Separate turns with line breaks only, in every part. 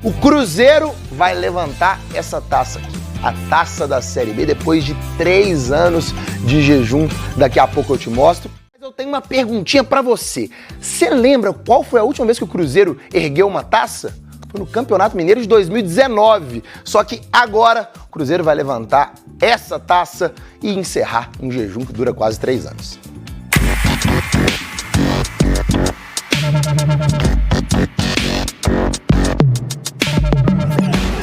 O Cruzeiro vai levantar essa taça aqui, a taça da Série B, depois de 3 anos de jejum. Daqui a pouco eu te mostro. Mas eu tenho uma perguntinha pra você. Você lembra qual foi a última vez que o Cruzeiro ergueu uma taça? Foi no Campeonato Mineiro de 2019. Só que agora o Cruzeiro vai levantar essa taça e encerrar um jejum que dura quase 3 anos.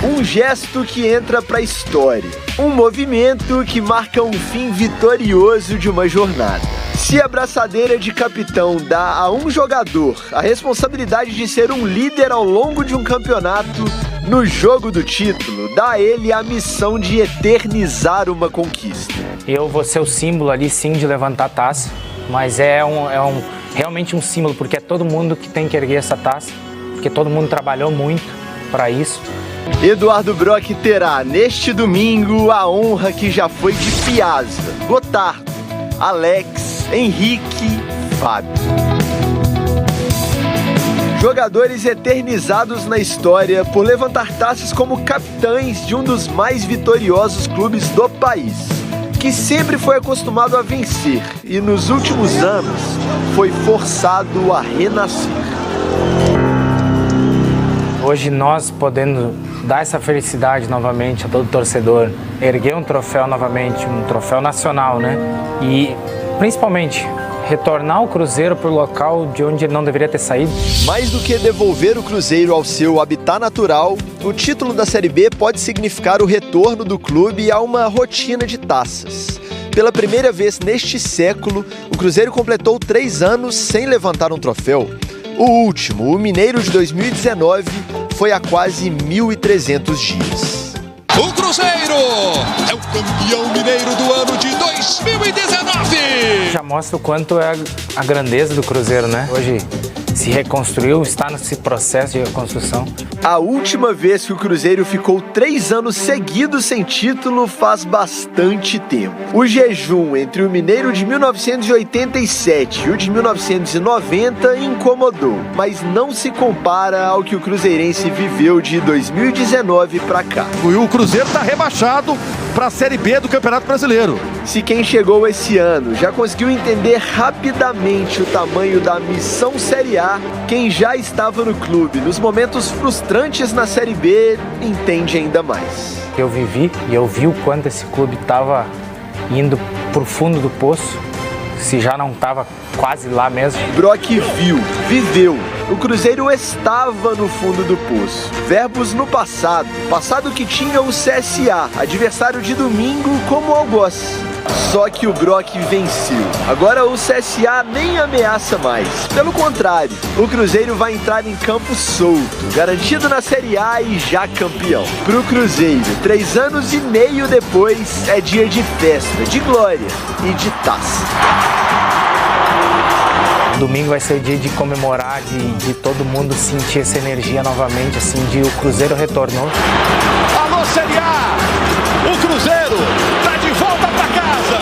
Um gesto que entra pra história. Um movimento que marca um fim vitorioso de uma jornada. Se a braçadeira de capitão dá a um jogador a responsabilidade de ser um líder ao longo de um campeonato, no jogo do título, dá a ele a missão de eternizar uma conquista.
Eu vou ser o símbolo ali, sim, de levantar a taça, mas realmente um símbolo, porque é todo mundo que tem que erguer essa taça, porque todo mundo trabalhou muito para isso.
Eduardo Brock terá, neste domingo, a honra que já foi de Piazza, Gotardo, Alex, Henrique, Fábio. Jogadores eternizados na história por levantar taças como capitães de um dos mais vitoriosos clubes do país, que sempre foi acostumado a vencer e nos últimos anos foi forçado a renascer.
Hoje nós podendo dar essa felicidade novamente a todo torcedor, erguer um troféu novamente, um troféu nacional, né? E principalmente retornar o Cruzeiro para o local de onde ele não deveria ter saído.
Mais do que devolver o Cruzeiro ao seu habitat natural, o título da Série B pode significar o retorno do clube a uma rotina de taças. Pela primeira vez neste século, o Cruzeiro completou 3 anos sem levantar um troféu. O último, o Mineiro de 2019, foi há quase 1.300 dias.
O Cruzeiro é o campeão mineiro do ano de 2019!
Já mostra o quanto é a grandeza do Cruzeiro, né? Hoje se reconstruiu, está nesse processo de reconstrução.
A última vez que o Cruzeiro ficou 3 anos seguidos sem título faz bastante tempo. O jejum entre o Mineiro de 1987 e o de 1990 incomodou, mas não se compara ao que o cruzeirense viveu de 2019 pra cá.
O Cruzeiro está rebaixado para a Série B do Campeonato Brasileiro.
Se quem chegou esse ano já conseguiu entender rapidamente o tamanho da missão Série A, quem já estava no clube nos momentos frustrantes na Série B entende ainda mais.
Eu vivi e eu vi o quanto esse clube estava indo pro fundo do poço, se já não estava quase lá mesmo.
Brock viu, viveu. O Cruzeiro estava no fundo do poço. Verbos no passado. Passado que tinha o CSA, adversário de domingo, como algoz. Só que o Brock venceu. Agora o CSA nem ameaça mais. Pelo contrário, o Cruzeiro vai entrar em campo solto, garantido na Série A e já campeão. Pro Cruzeiro, 3 anos e meio depois, é dia de festa, de glória e de taça.
Domingo vai ser o dia de comemorar, de todo mundo sentir essa energia novamente, assim, de o Cruzeiro retornou.
Alô, Série A! O Cruzeiro tá de volta pra casa!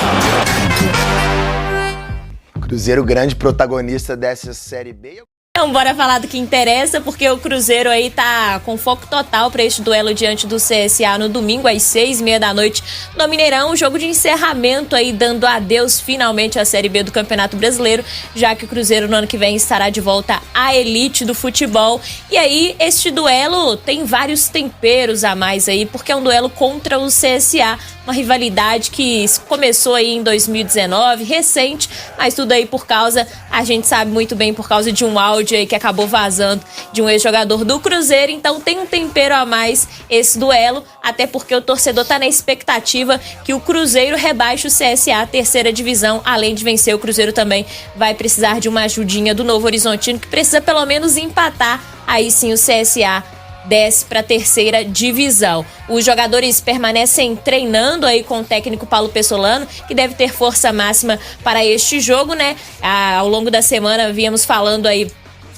Cruzeiro, grande protagonista dessa Série B.
Então, bora falar do que interessa, porque o Cruzeiro aí tá com foco total para este duelo diante do CSA no domingo às 6h30 da noite no Mineirão, um jogo de encerramento aí, dando adeus finalmente à Série B do Campeonato Brasileiro, já que o Cruzeiro no ano que vem estará de volta à elite do futebol. E aí, este duelo tem vários temperos a mais aí, porque é um duelo contra o CSA, uma rivalidade que começou aí em 2019, recente, mas tudo aí por causa, a gente sabe muito bem, por causa de um áudio aí que acabou vazando de um ex-jogador do Cruzeiro. Então tem um tempero a mais esse duelo, até porque o torcedor tá na expectativa que o Cruzeiro rebaixe o CSA à 3ª divisão. Além de vencer, o Cruzeiro também vai precisar de uma ajudinha do Novo Horizontino, que precisa pelo menos empatar, aí sim o CSA desce para a 3ª divisão. Os jogadores permanecem treinando aí com o técnico Paulo Pessolano, que deve ter força máxima para este jogo, né? Ao longo da semana viemos falando aí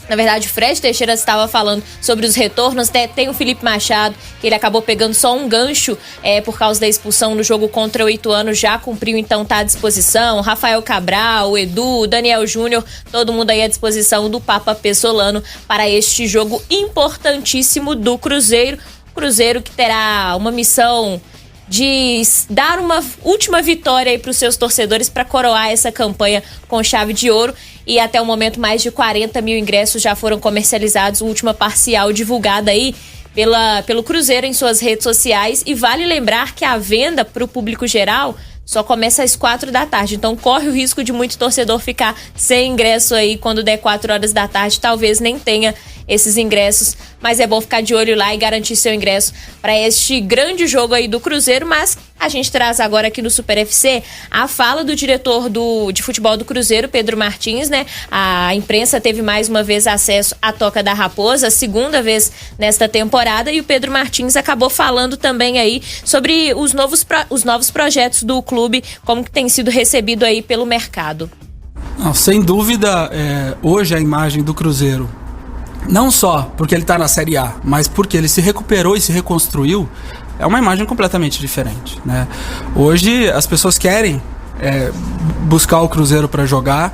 Na verdade, o Fred Teixeira estava falando sobre os retornos. Tem o Felipe Machado, que ele acabou pegando só um gancho por causa da expulsão no jogo contra o Ituano, já cumpriu, então tá à disposição. Rafael Cabral, o Edu, o Daniel Júnior, todo mundo aí à disposição do Papa Pessolano para este jogo importantíssimo do Cruzeiro. Cruzeiro que terá uma missão de dar uma última vitória aí para os seus torcedores para coroar essa campanha com chave de ouro. E até o momento mais de 40 mil ingressos já foram comercializados, última parcial divulgada aí pelo Cruzeiro em suas redes sociais. E vale lembrar que a venda para o público geral só começa às 4 da tarde, então corre o risco de muito torcedor ficar sem ingresso aí quando der 4 horas da tarde, talvez nem tenha esses ingressos, mas é bom ficar de olho lá e garantir seu ingresso para este grande jogo aí do Cruzeiro. Mas a gente traz agora aqui no Super FC a fala do diretor de futebol do Cruzeiro, Pedro Martins, né? A imprensa teve mais uma vez acesso à Toca da Raposa, a segunda vez nesta temporada, e o Pedro Martins acabou falando também aí sobre os novos projetos do clube, como que tem sido recebido aí pelo mercado.
Não, sem dúvida, hoje a imagem do Cruzeiro, não só porque ele está na Série A, mas porque ele se recuperou e se reconstruiu, é uma imagem completamente diferente, né? Hoje as pessoas querem buscar o Cruzeiro para jogar,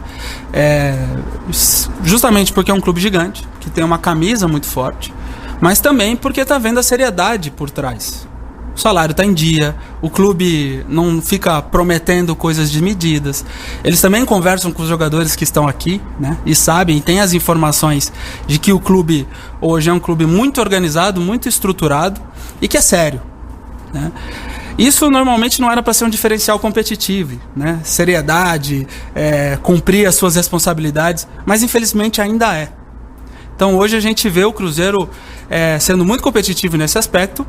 justamente porque é um clube gigante, que tem uma camisa muito forte, mas também porque está vendo a seriedade por trás. O salário está em dia, o clube não fica prometendo coisas desmedidas. Eles também conversam com os jogadores que estão aqui, né? E sabem, e têm as informações de que o clube hoje é um clube muito organizado, muito estruturado e que é sério, né? Isso normalmente não era para ser um diferencial competitivo, né? Seriedade, cumprir as suas responsabilidades, mas infelizmente ainda é. Então hoje a gente vê o Cruzeiro sendo muito competitivo nesse aspecto,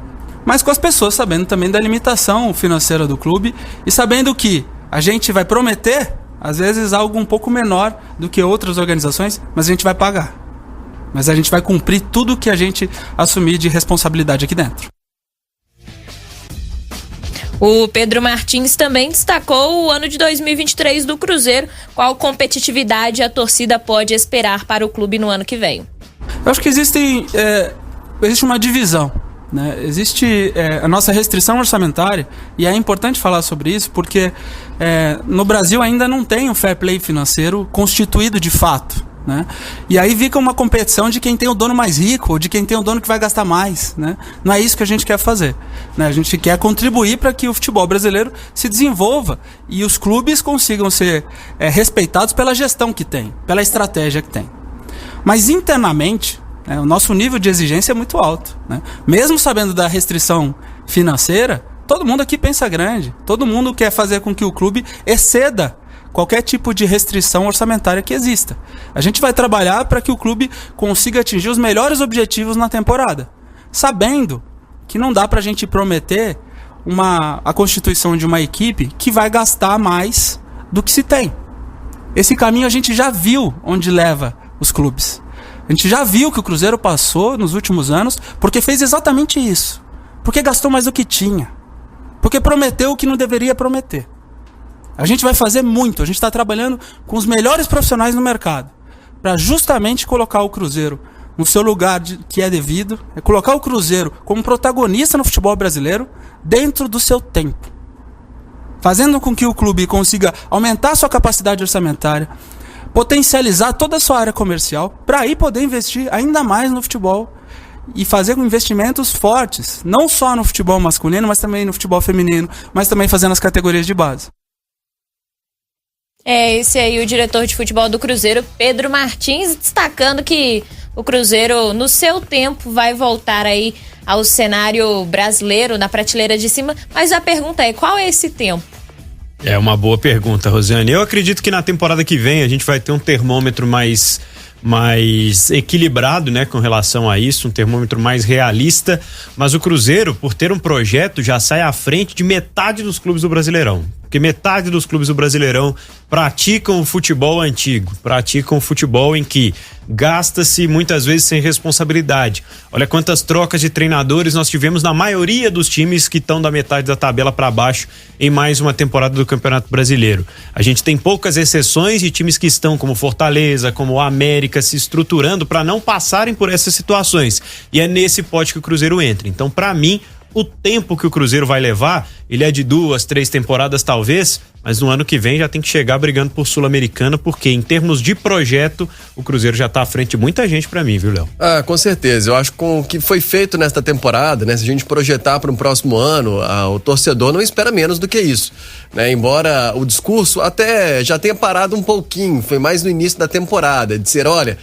mas com as pessoas sabendo também da limitação financeira do clube e sabendo que a gente vai prometer, às vezes, algo um pouco menor do que outras organizações, mas a gente vai pagar. Mas a gente vai cumprir tudo que a gente assumir de responsabilidade aqui dentro.
O Pedro Martins também destacou o ano de 2023 do Cruzeiro. Qual competitividade a torcida pode esperar para o clube no ano que vem?
Eu acho que existe uma divisão, né? Existe a nossa restrição orçamentária, e é importante falar sobre isso porque no Brasil ainda não tem um fair play financeiro constituído de fato, né? E aí fica uma competição de quem tem o dono mais rico, ou de quem tem o dono que vai gastar mais, né? Não é isso que a gente quer fazer, né? A gente quer contribuir para que o futebol brasileiro se desenvolva e os clubes consigam ser respeitados pela gestão que tem, pela estratégia que tem. Mas internamente, o nosso nível de exigência é muito alto, né? Mesmo sabendo da restrição financeira, todo mundo aqui pensa grande. Todo mundo quer fazer com que o clube exceda qualquer tipo de restrição orçamentária que exista. A gente vai trabalhar para que o clube consiga atingir os melhores objetivos na temporada, sabendo que não dá para a gente prometer a constituição de uma equipe que vai gastar mais do que se tem. Esse caminho a gente já viu onde leva os clubes. A gente já viu que o Cruzeiro passou nos últimos anos porque fez exatamente isso. Porque gastou mais do que tinha. Porque prometeu o que não deveria prometer. A gente vai fazer muito. A gente está trabalhando com os melhores profissionais no mercado para justamente colocar o Cruzeiro no seu lugar que é devido. É colocar o Cruzeiro como protagonista no futebol brasileiro dentro do seu tempo. Fazendo com que o clube consiga aumentar sua capacidade orçamentária, potencializar toda a sua área comercial, para aí poder investir ainda mais no futebol e fazer investimentos fortes, não só no futebol masculino, mas também no futebol feminino, mas também fazendo as categorias de base.
Esse aí o diretor de futebol do Cruzeiro, Pedro Martins, destacando que o Cruzeiro, no seu tempo, vai voltar aí ao cenário brasileiro, na prateleira de cima, mas a pergunta é, qual é esse tempo?
É uma boa pergunta, Rosiane. Eu acredito que na temporada que vem a gente vai ter um termômetro mais equilibrado, né, com relação a isso, um termômetro mais realista, mas o Cruzeiro, por ter um projeto, já sai à frente de metade dos clubes do Brasileirão. Porque metade dos clubes do Brasileirão praticam o futebol antigo, praticam o futebol em que gasta-se muitas vezes sem responsabilidade. Olha quantas trocas de treinadores nós tivemos na maioria dos times que estão da metade da tabela para baixo em mais uma temporada do Campeonato Brasileiro. A gente tem poucas exceções de times que estão como Fortaleza, como o América, se estruturando para não passarem por essas situações. E é nesse pote que o Cruzeiro entra. Então, para mim, o tempo que o Cruzeiro vai levar, ele é de 2, 3 temporadas talvez, mas no ano que vem já tem que chegar brigando por Sul-Americana, porque em termos de projeto, o Cruzeiro já tá à frente de muita gente pra mim, viu, Léo?
Ah, com certeza. Eu acho que com o que foi feito nesta temporada, né, se a gente projetar para um próximo ano, o torcedor não espera menos do que isso, né? Embora o discurso até já tenha parado um pouquinho, foi mais no início da temporada, de dizer, olha,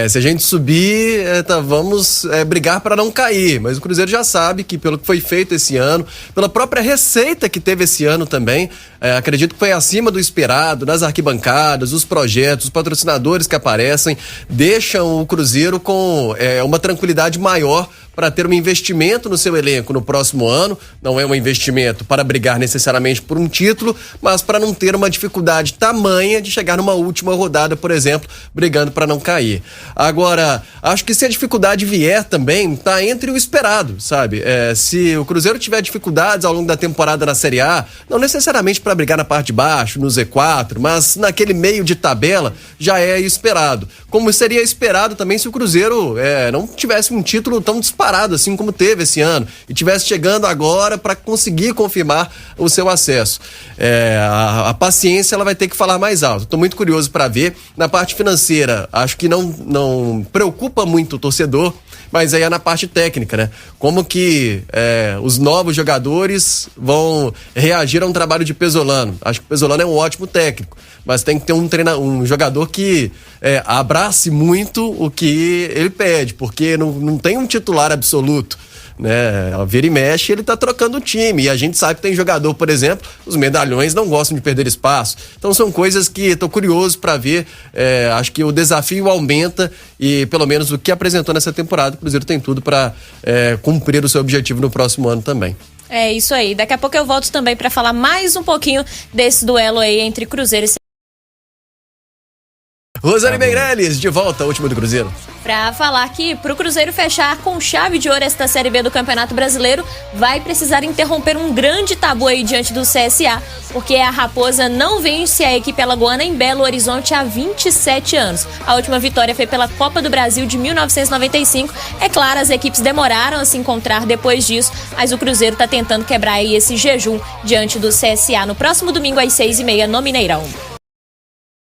se a gente subir, vamos brigar para não cair, mas o Cruzeiro já sabe que pelo que foi feito esse ano, pela própria receita que teve esse ano também, acredito que foi acima do esperado, nas arquibancadas, os projetos, os patrocinadores que aparecem, deixam o Cruzeiro com uma tranquilidade maior para ter um investimento no seu elenco no próximo ano. Não é um investimento para brigar necessariamente por um título, mas para não ter uma dificuldade tamanha de chegar numa última rodada, por exemplo, brigando para não cair. Agora, acho que se a dificuldade vier também, tá entre o esperado, sabe? Se o Cruzeiro tiver dificuldades ao longo da temporada na Série A, não necessariamente para brigar na parte de baixo, no Z4, mas naquele meio de tabela, já é esperado. Como seria esperado também se o Cruzeiro não tivesse um título tão disparado assim como teve esse ano e tivesse chegando agora para conseguir confirmar o seu acesso. A paciência ela vai ter que falar mais alto. Estou muito curioso para ver. Na parte financeira, acho que não preocupa muito o torcedor, mas aí é na parte técnica, né? Como que os novos jogadores vão reagir a um trabalho de Pesolano. Acho que o Pesolano é um ótimo técnico, mas tem que ter um jogador que abrace muito o que ele pede, porque não tem um titular absoluto, né? Vira e mexe, ele tá trocando o time, e a gente sabe que tem jogador, por exemplo, os medalhões não gostam de perder espaço, então são coisas que tô curioso para ver. Acho que o desafio aumenta e pelo menos o que apresentou nessa temporada, o Cruzeiro tem tudo para cumprir o seu objetivo no próximo ano também.
É isso aí, daqui a pouco eu volto também para falar mais um pouquinho desse duelo aí entre Cruzeiro e
Rosane Meirelles, de volta ao último do Cruzeiro.
Pra falar que pro Cruzeiro fechar com chave de ouro esta Série B do Campeonato Brasileiro, vai precisar interromper um grande tabu aí diante do CSA, porque a Raposa não vence a equipe alagoana em Belo Horizonte há 27 anos. A última vitória foi pela Copa do Brasil de 1995. É claro, as equipes demoraram a se encontrar depois disso, mas o Cruzeiro tá tentando quebrar aí esse jejum diante do CSA no próximo domingo às 6h30 no Mineirão.